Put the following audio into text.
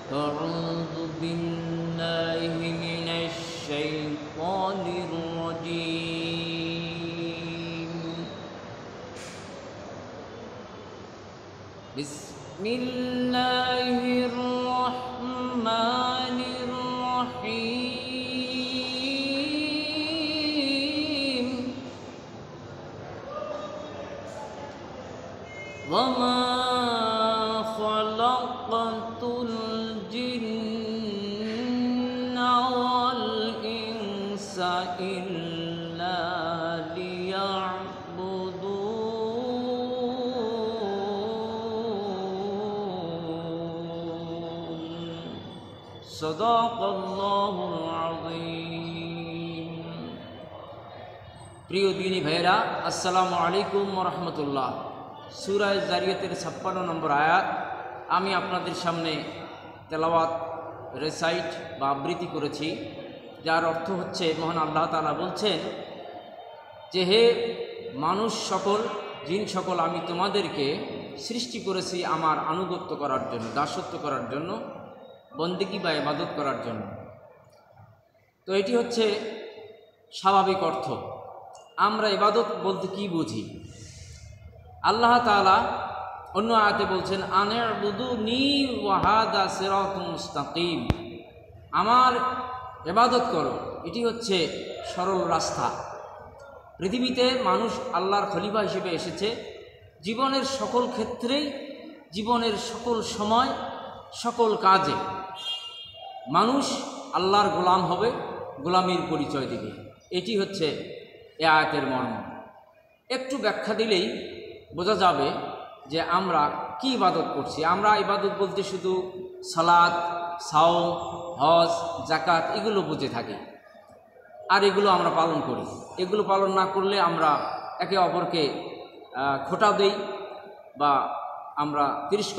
أعوذ بالله من الشيطان الرجيم. بسم الله الرحمن الرحيم. وما خلقت الجن والإنس إلا ليعبدون. صدق الله العظيم. প্রিয় দিনী ভাইরা, আসসালামু আলাইকুম ওয়া রাহমাতুল্লাহ। সূরা জারিয়াতের 56 নম্বর আয়াত আমি আপনাদের সামনে তেলাওয়াত রেসাইট বা আবৃত্তি করেছি, যার অর্থ হচ্ছে মহান আল্লাহ তাআলা বলছেন যে, হে মানুষ সকল, জিন সকল, আমি তোমাদেরকে সৃষ্টি করেছি আমার আনুগত্য করার জন্য, দাসত্ব করার জন্য, বন্দেগী বা ইবাদত করার জন্য। তো এটি হচ্ছে স্বাভাবিক অর্থ। আমরা ইবাদত বলতে কি বুঝি? আল্লাহ তাআলা অন্য আয়াতে বলছেন, আনি'বুদুনি ওয়া হাদা সিরাতুম মুস্তাকিম, আমার ইবাদত করো, এটি হচ্ছে সরল রাস্তা। পৃথিবীতে মানুষ আল্লাহর খলিফা হিসেবে এসেছে। জীবনের সকল ক্ষেত্রেই, জীবনের সকল সময়, সকল কাজে মানুষ আল্লাহর গোলাম হবে, গোলামির পরিচয় দিবে। এটি হচ্ছে এ আয়াতের মর্ম। একটু ব্যাখ্যা দিলেই বোঝা যাবে যে আমরা কি ইবাদত করছি। আমরা ইবাদত বলতে শুধু সালাত, সাওম, হজ, যাকাত এগুলো বুঝে থাকি, আর এগুলো আমরা পালন করি। এগুলো পালন না করলে আমরা একে অপরকে খোঁটা দেই বা আমরা তিরস্কার